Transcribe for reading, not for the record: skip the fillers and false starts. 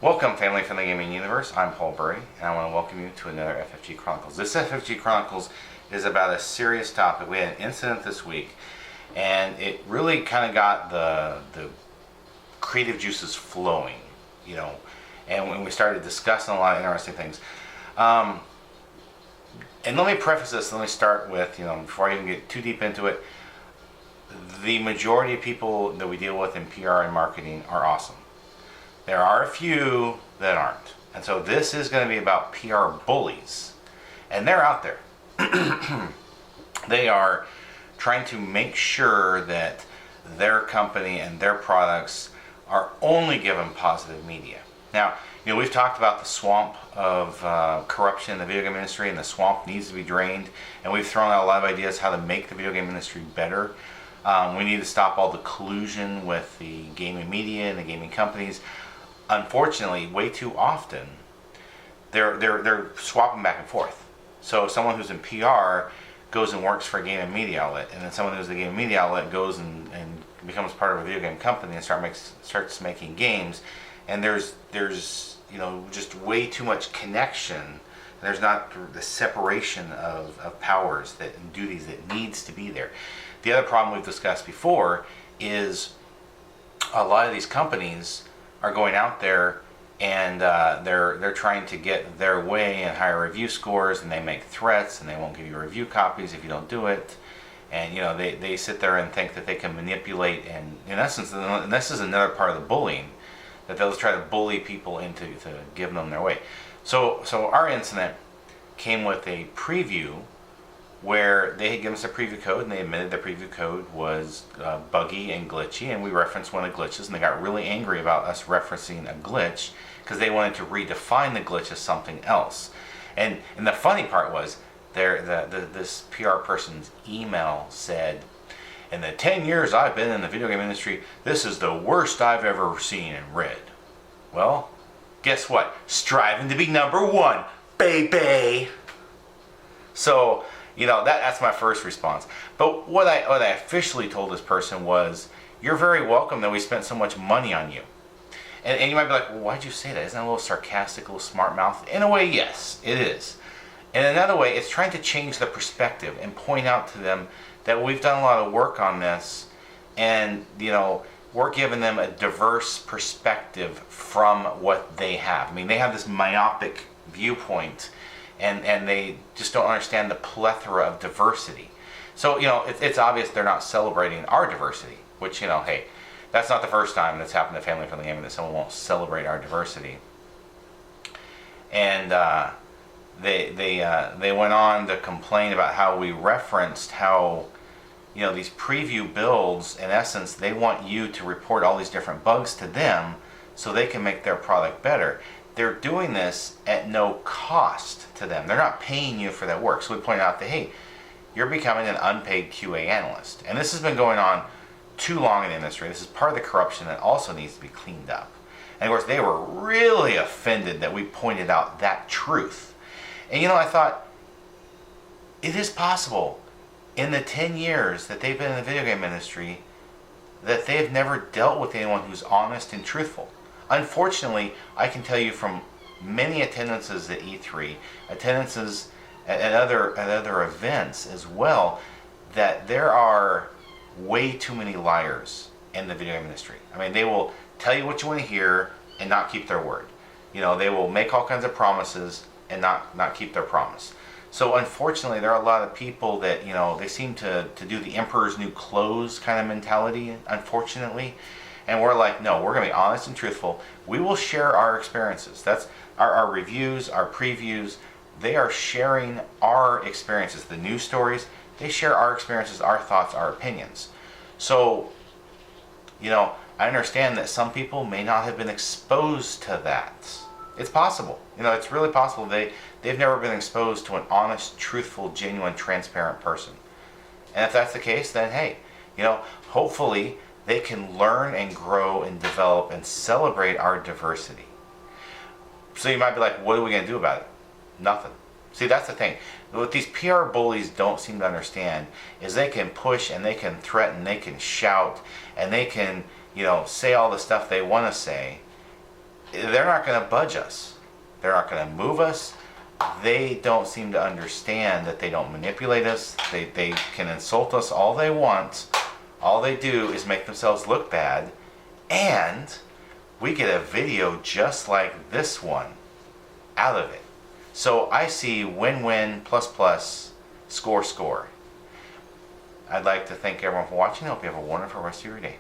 Welcome, family from the gaming universe. I'm Paul Burry, and I want to welcome you to another FFG Chronicles. This FFG Chronicles is about a serious topic. We had an incident this week, and it really kind of got the creative juices flowing, and when we started discussing a lot of interesting things. And let me preface this, let me start with, before I even get too deep into it, the majority of people that we deal with in PR and marketing are awesome. There are a few that aren't. And so this is going to be about PR bullies. And they're out there. They are trying to make sure that their company and their products are only given positive media. Now, we've talked about the swamp of corruption in the video game industry, and the swamp needs to be drained. And we've thrown out a lot of ideas how to make the video game industry better. We need to stop all the collusion with the gaming media and the gaming companies. Unfortunately, way too often, they're swapping back and forth. So someone who's in PR goes and works for a gaming media outlet, and then someone who's a gaming media outlet goes and becomes part of a video game company and starts making games. And there's just way too much connection. There's not the separation of powers and duties that needs to be there. The other problem we've discussed before is a lot of these companies are going out there and they're trying to get their way and higher review scores, and they make threats, and they won't give you review copies if you don't do it. And they sit there and think that they can manipulate, and in essence, and this is another part of the bullying, that they'll try to bully people into giving them their way. So our incident came with a preview where they had given us a preview code, and they admitted the preview code was buggy and glitchy, and we referenced one of the glitches, and they got really angry about us referencing a glitch because they wanted to redefine the glitch as something else. And the funny part was, this PR person's email said, "In the 10 years I've been in the video game industry, this is the worst I've ever seen and read." Well, guess what? Striving to be number one, baby! So, that's my first response. But what I officially told this person was, "You're very welcome that we spent so much money on you." And you might be like, "Well, why'd you say that? Isn't that a little sarcastic, a little smart mouth?" In a way, yes, it is. In another way, it's trying to change the perspective and point out to them that we've done a lot of work on this, and we're giving them a diverse perspective from what they have. I mean, they have this myopic viewpoint, and they just don't understand the plethora of diversity. So, it's obvious they're not celebrating our diversity, which, hey, that's not the first time that's happened to Family Friendly Gaming, that someone won't celebrate our diversity. And they went on to complain about how we referenced how, these preview builds, in essence, they want you to report all these different bugs to them so they can make their product better. They're doing this at no cost to them. They're not paying you for that work. So we pointed out that, hey, you're becoming an unpaid QA analyst. And this has been going on too long in the industry. This is part of the corruption that also needs to be cleaned up. And of course, they were really offended that we pointed out that truth. And I thought, it is possible in the 10 years that they've been in the video game industry that they've never dealt with anyone who's honest and truthful. Unfortunately, I can tell you from many attendances at E3, attendances at other events as well, that there are way too many liars in the video game industry. I mean, they will tell you what you want to hear and not keep their word. They will make all kinds of promises and not keep their promise. So unfortunately, there are a lot of people that, they seem to do the emperor's new clothes kind of mentality, unfortunately. And we're like, no, we're going to be honest and truthful. We will share our experiences. That's our reviews, our previews. They are sharing our experiences. The news stories, they share our experiences, our thoughts, our opinions. So, I understand that some people may not have been exposed to that. It's possible. It's really possible they've never been exposed to an honest, truthful, genuine, transparent person. And if that's the case, then hey, hopefully they can learn and grow and develop and celebrate our diversity. So you might be like, what are we going to do about it? Nothing. See, that's the thing. What these PR bullies don't seem to understand is they can push and they can threaten, they can shout, and they can, say all the stuff they want to say, they're not going to budge us. They're not going to move us. They don't seem to understand that they don't manipulate us. They can insult us all they want. All they do is make themselves look bad. And we get a video just like this one out of it. So I see win-win, plus plus, score score. I'd like to thank everyone for watching. I hope you have a wonderful rest of your day.